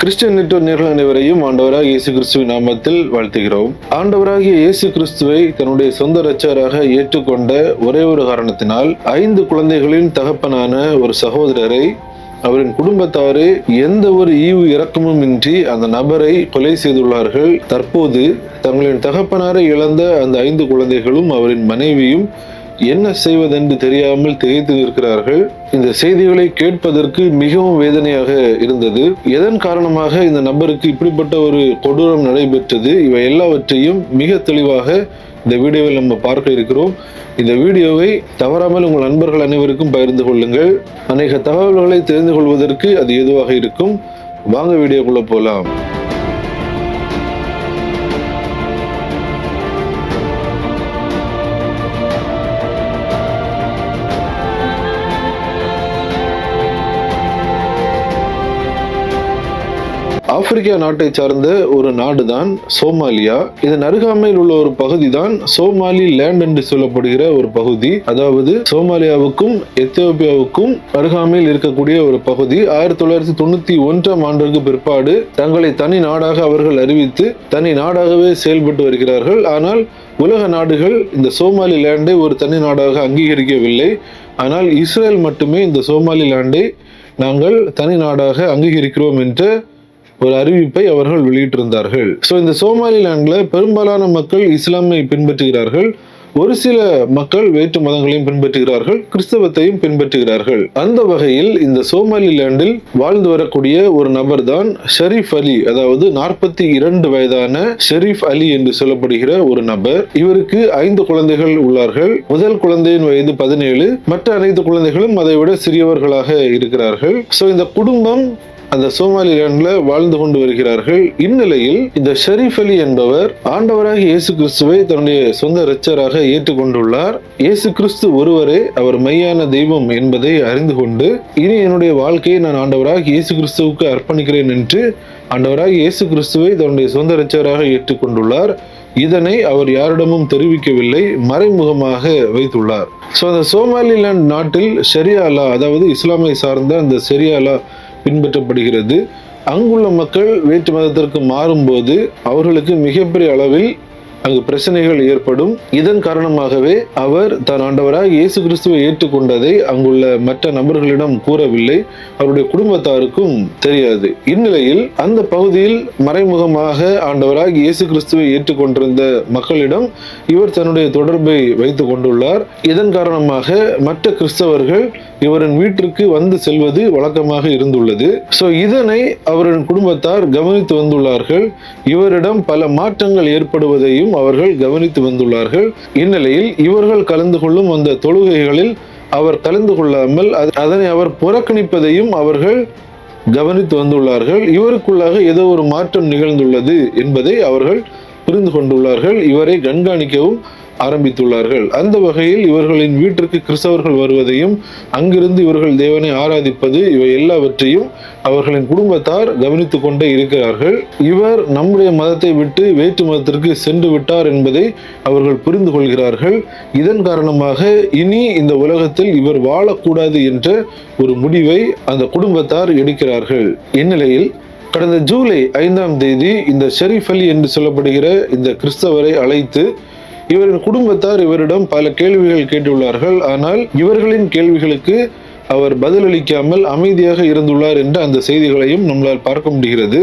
Christian network நேயர்கள் அனைவரையும் ஆண்டவராக இயேசு கிறிஸ்துவின் நாமத்தில் வாழ்த்துகிறோம். ஆண்டவராகிய இயேசு கிறிஸ்துவை தன்னுடைய சொந்த இரட்சகராக ஏற்றுக்கொண்ட ஒரே ஒரு காரணத்தினால் 5 குழந்தைகளின் தகப்பனான ஒரு சகோதரரை அவரின் குடும்பத்தாரே எந்த ஒரு ஈவு இரக்கமும் இன்றி அந்த நபரை கொலை செய்துள்ளார்கள். தற்போது தங்களின் தகப்பனாரை இழந்த அந்த 5 குழந்தைகளும் அவரின் மனைவியும் என்ன செய்வதென்று தெரியாமல் திகைத்து நிற்கிறார்கள். இந்த செய்திகளை கேட்பதற்கு மிகவும் வேதனையாக இருந்தது. எதன் காரணமாக இந்த நபருக்கு இப்படிப்பட்ட ஒரு கொடூரம் நடைபெற்றது, இவை எல்லாவற்றையும் மிக தெளிவாக இந்த வீடியோவில் நம்ம பார்க்க இருக்கிறோம். இந்த வீடியோவை தவறாமல் உங்கள் நண்பர்கள் அனைவருக்கும் பகிர்ந்து கொள்ளுங்கள். அநேக தகவல்களை தெரிந்து கொள்வதற்கு அது ஏதுவாக இருக்கும். வாங்க வீடியோக்குள்ள போலாம். ஆப்பிரிக்கா நாட்டை சார்ந்த ஒரு நாடுதான் சோமாலியா. இதன் அருகாமையில் உள்ள ஒரு பகுதி தான் சோமாலி லேண்ட் என்று சொல்லப்படுகிற ஒரு பகுதி. அதாவது சோமாலியாவுக்கும் எத்தியோப்பியாவுக்கும் அருகாமையில் இருக்கக்கூடிய ஒரு பகுதி. 1991ஆம் ஆண்டிற்கு பிற்பாடு தங்களை தனி நாடாக அவர்கள் அறிவித்து தனி நாடாகவே செயல்பட்டு வருகிறார்கள். ஆனால் உலக நாடுகள் இந்த சோமாலி லேண்டை ஒரு தனி நாடாக அங்கீகரிக்கவில்லை. ஆனால் இஸ்ரேல் மட்டுமே இந்த சோமாலி லேண்டை நாங்கள் தனி நாடாக அங்கீகரிக்கிறோம் என்ற ஒரு அறிவிப்பை அவர்கள் வெளியிட்டிருந்தார்கள். இந்த சோமாலிலாந்துல பெரும்பாலான மக்கள் இஸ்லாமை பின்பற்றுகிறார்கள். ஒரு சில மக்கள் வேற்று மதங்களையும் பின்பற்றுகிறார்கள், கிறிஸ்தவத்தையும் பின்பற்றுகிறார்கள். அந்த வகையில் இந்த சோமாலிலாண்டில் வாழ்ந்து வரக்கூடிய ஒரு நபர் தான் ஷெரீப் அலி. அதாவது 42 வயதான ஷெரீப் அலி என்று சொல்லப்படுகிற ஒரு நபர். இவருக்கு 5 குழந்தைகள் உள்ளார்கள். முதல் குழந்தையின் வயது 17, மற்ற அனைத்து குழந்தைகளும் அதை விட சிறியவர்களாக இருக்கிறார்கள். இந்த குடும்பம் அந்த சோமாலிலாந்துல வாழ்ந்து கொண்டு வருகிறார்கள். இந்நிலையில் இந்த ஷெரீப் அலி என்பவர் ஆண்டவராக இயேசு கிறிஸ்துவை தன்னுடைய சொந்த இரட்சகராக ஏற்றுக்கொண்டுள்ளார். இயேசு கிறிஸ்து ஒருவரே அவர் மெய்யான தெய்வம் என்பதை அறிந்து கொண்டு இனி என்னுடைய வாழ்க்கையை நான் ஆண்டவராக இயேசு கிறிஸ்துவுக்கு அர்ப்பணிக்கிறேன் என்று ஆண்டவராக இயேசு கிறிஸ்துவை தன்னுடைய சொந்த இரட்சகராக ஏற்றுக்கொண்டுள்ளார். இதனை அவர் யாரிடமும் தெரிவிக்கவில்லை, மறைமுகமாக வைத்துள்ளார். அந்த சோமாலிலாந்து நாட்டில் ஷரியா லா, அதாவது இஸ்லாமை சார்ந்த அந்த ஷரியா லா பின்பற்றப்படுகிறது. அங்குள்ள மக்கள் வேற்று மதத்திற்கு மாறும்போது அவர்களுக்கு மிகப்பெரிய அளவில் அங்கு பிரச்சனைகள் ஏற்படும். இதன் காரணமாகவே அவர் தன் ஆண்டவராக இயேசு கிறிஸ்துவை ஏற்றுக்கொண்டதை அங்குள்ள மற்ற நபர்களிடம் கூறவில்லை, அவருடைய குடும்பத்தாருக்கும் தெரியாது. இந்நிலையில் அந்த பகுதியில் மறைமுகமாக ஆண்டவராக இயேசு கிறிஸ்துவை ஏற்றுக்கொண்டிருந்த மக்களிடம் இவர் தன்னுடைய தொடர்பை வைத்துக் கொண்டுள்ளார். இதன் காரணமாக மற்ற கிறிஸ்தவர்கள் இவரின் வீட்டிற்கு வந்து செல்வது வழக்கமாக இருந்துள்ளது. இதனை அவரின் குடும்பத்தார் கவனித்து வந்துள்ளார்கள். இவரிடம் பல மாற்றங்கள் ஏற்படுவதையும் அவர்கள் கவனித்து வந்துள்ளார்கள். இந்நிலையில் இவர்கள் கலந்து கொள்ளும் அந்த தொழுகைகளில் அவர் கலந்து கொள்ளாமல் அதனை அவர் புறக்கணிப்பதையும் அவர்கள் கவனித்து வந்துள்ளார்கள். இவருக்குள்ளாக ஏதோ ஒரு மாற்றம் நிகழ்ந்துள்ளது என்பதை அவர்கள் புரிந்து கொண்டுள்ளார்கள். இவரை கண்காணிக்கவும் ஆரம்பித்துள்ளார்கள். அந்த வகையில் இவர்களின் வீட்டிற்கு கிறிஸ்தவர்கள் வருவதையும் அங்கிருந்து இவர்கள் தேவனை ஆராதிப்பது, இவை எல்லாவற்றையும் அவர்களின் குடும்பத்தார் கவனித்துக் கொண்டே இருக்கிறார்கள். இவர் நம்முடைய மதத்தை விட்டு வேற்று மதத்திற்கு சென்று விட்டார் என்பதை அவர்கள் புரிந்து கொள்கிறார்கள். இதன் காரணமாக இனி இந்த உலகத்தில் இவர் வாழக்கூடாது என்ற ஒரு முடிவை அந்த குடும்பத்தார் எடுக்கிறார்கள். இந்நிலையில் கடந்த ஜூலை 5ஆம் தேதி இந்த ஷெரீப் அலி என்று சொல்லப்படுகிற இந்த கிறிஸ்தவரை அழைத்து இவரின் குடும்பத்தார் இவரிடம் பல கேள்விகள் கேட்டுள்ளார்கள். ஆனால் இவர்களின் கேள்விகளுக்கு அவர் பதிலளிக்காமல் அமைதியாக இருந்துள்ளார் என்ற அந்த செய்திகளையும் நம்மளால் பார்க்க முடிகிறது.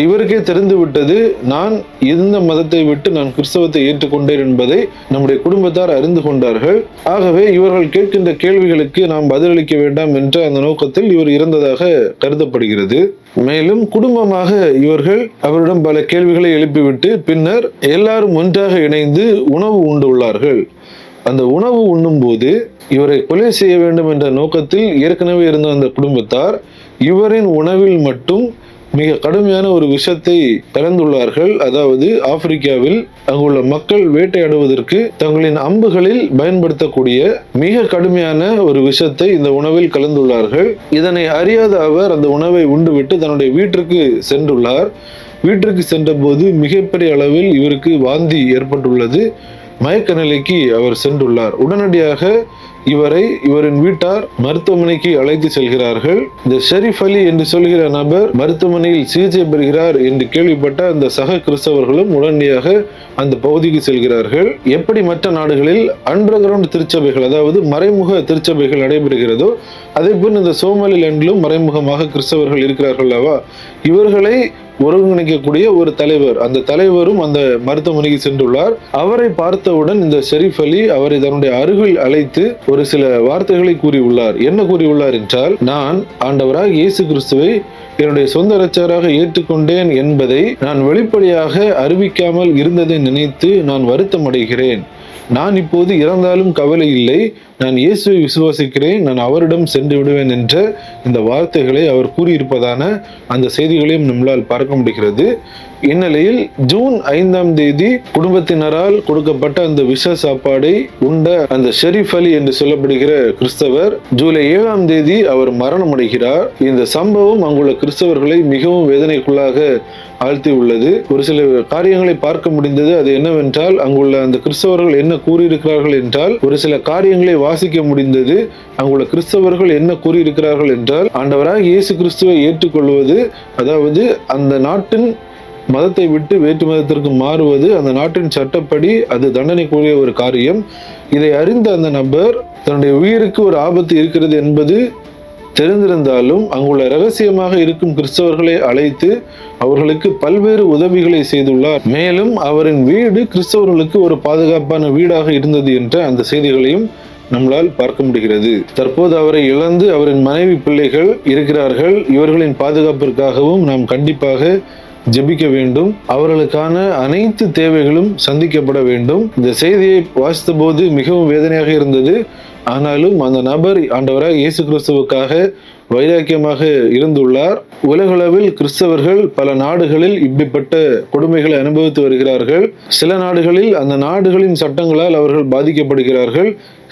இவருக்கே தெரிந்து விட்டது, நான் எந்த மதத்தை விட்டு நான் கிறிஸ்தவத்தை ஏற்றுக்கொண்டேன் என்பதை நம்முடைய குடும்பத்தார் அறிந்து கொண்டார்கள். ஆகவே இவர்கள் கேட்கின்ற கேள்விகளுக்கு நாம் பதிலளிக்க வேண்டாம் என்ற அந்த நோக்கத்தில் இவர் இறந்ததாக கருதப்படுகிறது. மேலும் குடும்பமாக இவர்கள் அவரிடம் பல கேள்விகளை எழுப்பிவிட்டு பின்னர் எல்லாரும் ஒன்றாக இணைந்து உணவு உண்டுள்ளார்கள். அந்த உணவு உண்ணும் போது இவரை கொலை செய்ய வேண்டும் என்ற நோக்கத்தில் ஏற்கனவே இருந்த அந்த குடும்பத்தார் இவரின் உணவில் மட்டும் மிக கடுமையான ஒரு விஷத்தை கலந்துள்ளார்கள். அதாவது ஆப்பிரிக்காவில் அங்குள்ள மக்கள் வேட்டையாடுவதற்கு தங்களின் அம்புகளில் பயன்படுத்தக்கூடிய மிக கடுமையான ஒரு விஷத்தை இந்த உணவில் கலந்துள்ளார்கள். இதனை அறியாத அவர் அந்த உணவை உண்டுவிட்டு தன்னுடைய வீட்டிற்கு சென்றுள்ளார். வீட்டிற்கு சென்ற போது மிகப்பெரிய அளவில் இவருக்கு வாந்தி ஏற்பட்டுள்ளது. மயக்க நிலைக்கு அவர் சென்றுள்ளார். உடனடியாக இவரின் வீட்டார் மருத்துவமனைக்கு அழைத்து செல்கிறார்கள். இந்த ஷெரீப் அலி என்று சொல்கிற நபர் மருத்துவமனையில் சிகிச்சை பெறுகிறார் என்று கேள்விப்பட்ட அந்த சக கிறிஸ்தவர்களும் உடனடியாக அந்த பகுதிக்கு செல்கிறார்கள். எப்படி மற்ற நாடுகளில் அண்டர் கிரவுண்ட் திருச்சபைகள், அதாவது மறைமுக திருச்சபைகள் நடைபெறுகிறதோ அதே போல் இந்த சோமாலிலாண்டிலும் மறைமுகமாக கிறிஸ்தவர்கள் இருக்கிறார்கள் அல்லவா, இவர்களை ஒருங்கிணைக்கக்கூடிய ஒரு தலைவர், அந்த தலைவரும் அந்த மருத்துவமனைக்கு சென்றுள்ளார். அவரை பார்த்தவுடன் இந்த ஷெரீப் அலி அவரை தன்னுடைய அருகில் அழைத்து ஒரு சில வார்த்தைகளை கூறியுள்ளார். என்ன கூறியுள்ளார் என்றால், நான் ஆண்டவராக இயேசு கிறிஸ்துவை என்னுடைய சொந்த இரட்சகராக ஏற்றுக்கொண்டேன் என்பதை நான் வெளிப்படையாக அறிவிக்காமல் இருந்ததை நினைத்து நான் வருத்தம் அடைகிறேன். நான் இப்போது இறந்தாலும் கவலை இல்லை, நான் இயேசுவை விசுவாசிக்கிறேன், நான் அவரிடம் சென்று விடுவேன் என்ற இந்த வார்த்தைகளை அவர் கூறியிருப்பதான அந்த செய்திகளையும் நம்மளால் பார்க்க முடிகிறது. இந்நிலையில் ஜூன் 5 குடும்பத்தினரால் கொடுக்கப்பட்ட அந்த விஷ சாப்பாடை உண்ட அந்த ஷெரீப் அலி என்று சொல்லப்படுகிற கிறிஸ்தவர் ஜூலை 7 அவர் மரணம் அடைகிறார். இந்த சம்பவம் அங்குள்ள கிறிஸ்தவர்களை மிகவும் வேதனைக்குள்ளாக ஆழ்த்தி உள்ளது. ஒரு சில காரியங்களை பார்க்க முடிந்தது. அது என்னவென்றால், அங்குள்ள அந்த கிறிஸ்தவர்கள் என்ன கூறியிருக்கிறார்கள் என்றால், ஒரு சில காரியங்களை வாசிக்க முடிந்தது. அங்குள்ள கிறிஸ்தவர்கள் என்ன கூறியிருக்கிறார்கள் என்றால், ஆண்டவராக இயேசு கிறிஸ்துவை ஏற்றுக்கொள்வது, அதாவது அந்த நாட்டின் மதத்தை விட்டு வேற்று மதத்திற்கு மாறுவது அந்த நாட்டின் சட்டப்படி அது தண்டனைக்குரிய ஒரு காரியம். இதை அறிந்த அந்த நபர் தன்னுடைய உயிருக்கு ஒரு ஆபத்து இருக்கிறது என்பது தெரிந்திருந்தாலும் அங்குள்ள ரகசியமாக இருக்கும் கிறிஸ்தவர்களை அழைத்து அவர்களுக்கு பல்வேறு உதவிகளை செய்துள்ளார். மேலும் அவரின் வீடு கிறிஸ்தவர்களுக்கு ஒரு பாதுகாப்பான வீடாக இருந்தது என்ற அந்த செய்திகளையும் நம்மளால் பார்க்க முடிகிறது. தற்போது அவரை இழந்து அவரின் மனைவி பிள்ளைகள் இருக்கிறார்கள். இவர்களின் பாதுகாப்பிற்காகவும் நாம் கண்டிப்பாக ஜெபிக்க வேண்டும். அவர்களுக்கான அனைத்து தேவைகளும் சந்திக்கப்பட வேண்டும். இந்த செய்தியை வாசித்த போது மிகவும் வேதனையாக இருந்தது. ஆனாலும் அந்த நபர் ஆண்டவராக இயேசு கிறிஸ்துவுக்காக வைராக்கியமாக இருந்துள்ளார். உலகளவில் கிறிஸ்தவர்கள் பல நாடுகளில் இப்படிப்பட்ட கொடுமைகளை அனுபவித்து வருகிறார்கள். சில நாடுகளில் அந்த நாடுகளின் சட்டங்களால் அவர்கள் பாதிக்கப்படுகிறார்கள்.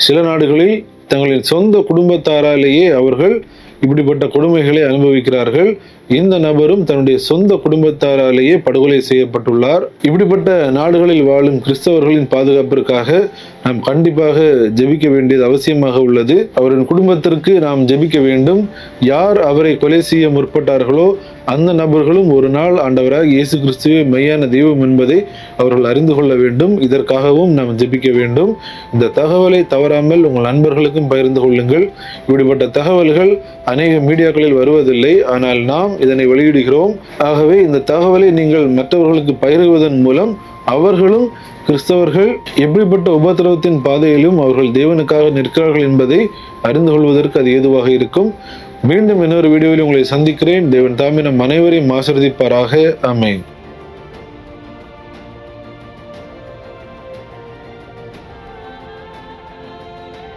சில நாடுகளில் தங்களின் சொந்த குடும்பத்தாராலேயே அவர்கள் இப்படிப்பட்ட கொடுமைகளை அனுபவிக்கிறார்கள். இந்த நபரும் தன்னுடைய சொந்த குடும்பத்தாராலேயே படுகொலை செய்யப்பட்டுள்ளார். இப்படிப்பட்ட நாடுகளில் வாழும் கிறிஸ்தவர்களின் பாதுகாப்பிற்காக நாம் கண்டிப்பாக ஜெபிக்க வேண்டியது அவசியமாக உள்ளது. அவரின் குடும்பத்திற்கு நாம் ஜெபிக்க வேண்டும். யார் அவரை கொலை செய்ய முற்பட்டார்களோ அந்த நபர்களும் ஒரு நாள் ஆண்டவராக இயேசு கிறிஸ்துவே மெய்யான தெய்வம் என்பதை அவர்கள் அறிந்து கொள்ள வேண்டும். இதற்காகவும் நாம் ஜெபிக்க வேண்டும். இந்த தகவலை தவறாமல் உங்கள் நண்பர்களுக்கும் பகிர்ந்து கொள்ளுங்கள். இப்படிப்பட்ட தகவல்கள் அநேக மீடியாக்களில் வருவதில்லை, ஆனால் நாம் இதனை வெளியிடுகிறோம். ஆகவே இந்த தகவலை நீங்கள் மற்றவர்களுக்கு பகிர்வதன் மூலம் அவர்களும் கிறிஸ்தவர்கள் எப்படிப்பட்ட உபத்திரவத்தின் பாதையிலும் அவர்கள் தேவனுக்காக நிற்கிறார்கள் என்பதை அறிந்து கொள்வதற்கு அது ஏதுவாக இருக்கும். மீண்டும் இன்னொரு வீடியோவில் உங்களை சந்திக்கிறேன். தேவன் தாமே நம் அனைவரையும் ஆசீர்வதிப்பாராக. ஆமென்.